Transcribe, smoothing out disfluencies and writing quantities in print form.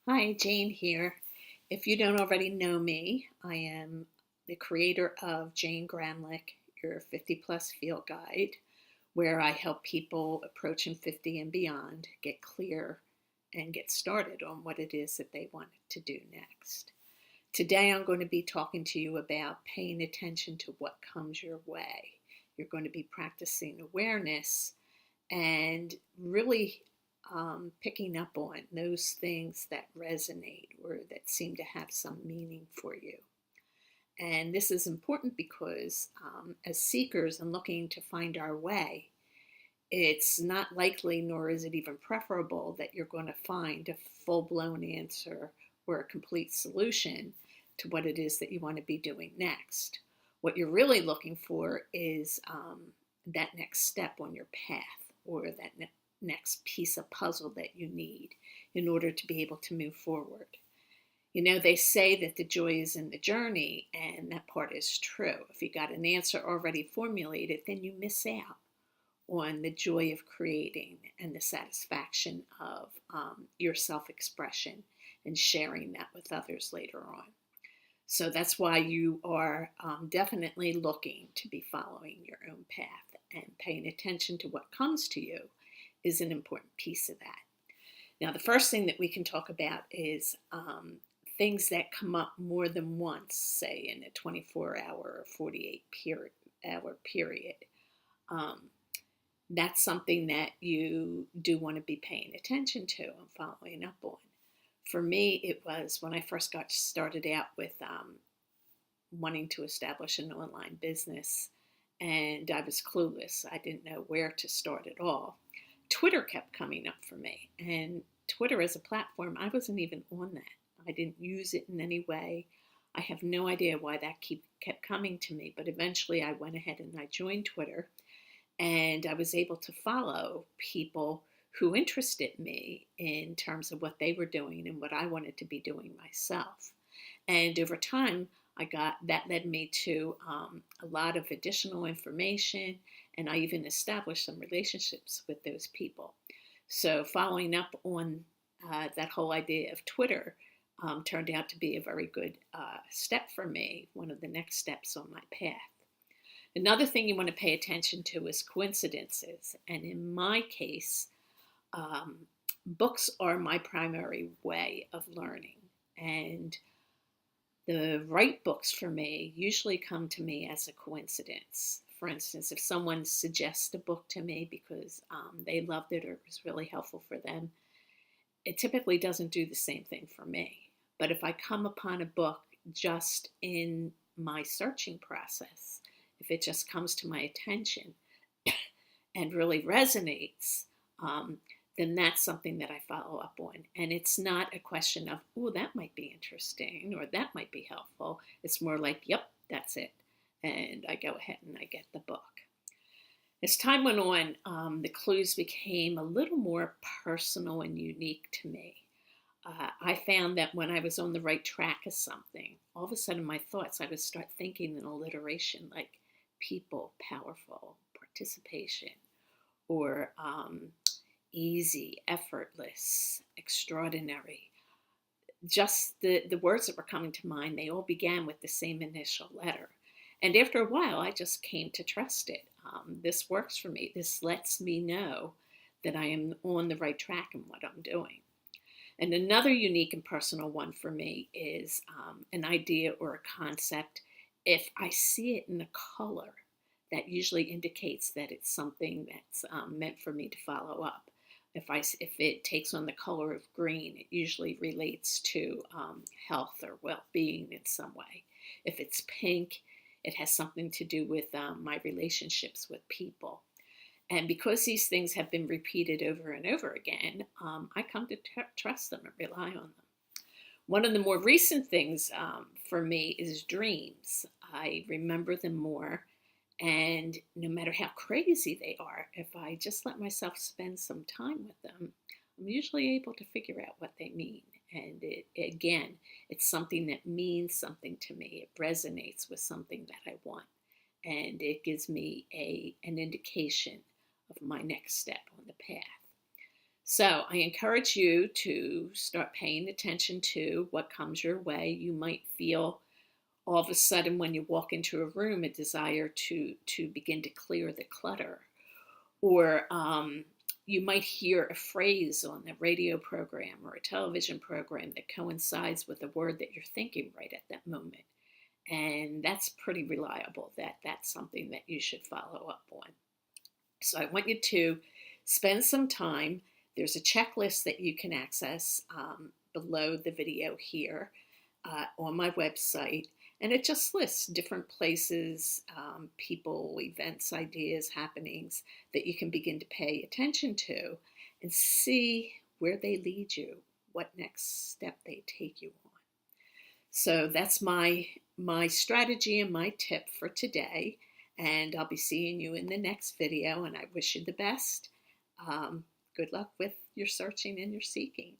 Hi, Jane here. If you don't already know me, I am the creator of Jane Gramlich, your 50 plus field guide, where I help people approaching 50 and beyond get clear and get started on what it is that they want to do next. Today, I'm going to be talking to you about paying attention to what comes your way. You're going to be practicing awareness and really picking up on those things that resonate or that seem to have some meaning for you. And this is important because as seekers and looking to find our way, it's not likely, nor is it even preferable, that you're going to find a full blown answer or a complete solution to what it is that you want to be doing next. What you're really looking for is that next step on your path or that next piece of puzzle that you need in order to be able to move forward. You know, they say that the joy is in the journey, and that part is true. If you got an answer already formulated, then you miss out on the joy of creating and the satisfaction of your self expression and sharing that with others later on. So that's why you are definitely looking to be following your own path, and paying attention to what comes to you is an important piece of that. Now, the first thing that we can talk about is things that come up more than once, say in a 24-hour or 48-hour period. That's something that you do want to be paying attention to and following up on. For me, it was when I first got started out with wanting to establish an online business, and I was clueless. I didn't know where to start at all. Twitter kept coming up for me, and Twitter as a platform, I wasn't even on that. I didn't use it in any way. I have no idea why that kept coming to me, but eventually I went ahead and I joined Twitter, and I was able to follow people who interested me in terms of what they were doing and what I wanted to be doing myself. And over time, that led me to a lot of additional information, and I even established some relationships with those people. So following up on that whole idea of Twitter turned out to be a very good step for me, one of the next steps on my path. Another thing you want to pay attention to is coincidences. And in my case, books are my primary way of learning. And the right books for me usually come to me as a coincidence. For instance, if someone suggests a book to me because they loved it or it was really helpful for them, it typically doesn't do the same thing for me. But if I come upon a book just in my searching process, if it just comes to my attention and really resonates, then that's something that I follow up on. And it's not a question of, oh, that might be interesting or that might be helpful. It's more like, yep, that's it. And I go ahead and I get the book. As time went on, the clues became a little more personal and unique to me. I found that when I was on the right track of something, all of a sudden my thoughts, I would start thinking in alliteration like people, powerful, participation, or easy, effortless, extraordinary. Just the words that were coming to mind, they all began with the same initial letter. And after a while, I just came to trust it. This works for me. This lets me know that I am on the right track in what I'm doing. And another unique and personal one for me is an idea or a concept. If I see it in a color, that usually indicates that it's something that's meant for me to follow up. If it takes on the color of green, it usually relates to health or well-being in some way. If it's pink, it has something to do with my relationships with people. And because these things have been repeated over and over again, I come to trust them and rely on them. One of the more recent things for me is dreams. I remember them more. And no matter how crazy they are, if I just let myself spend some time with them, I'm usually able to figure out what they mean. And it's something that means something to me. It resonates with something that I want. And it gives me an indication of my next step on the path. So I encourage you to start paying attention to what comes your way. You might feel all of a sudden when you walk into a room a desire to begin to clear the clutter, or you might hear a phrase on a radio program or a television program that coincides with a word that you're thinking right at that moment. And that's pretty reliable that that's something that you should follow up on. So I want you to spend some time. There's a checklist that you can access below the video here on my website. And it just lists different places, people, events, ideas, happenings that you can begin to pay attention to and see where they lead you, what next step they take you on. So that's my strategy and my tip for today. And I'll be seeing you in the next video, and I wish you the best. Good luck with your searching and your seeking.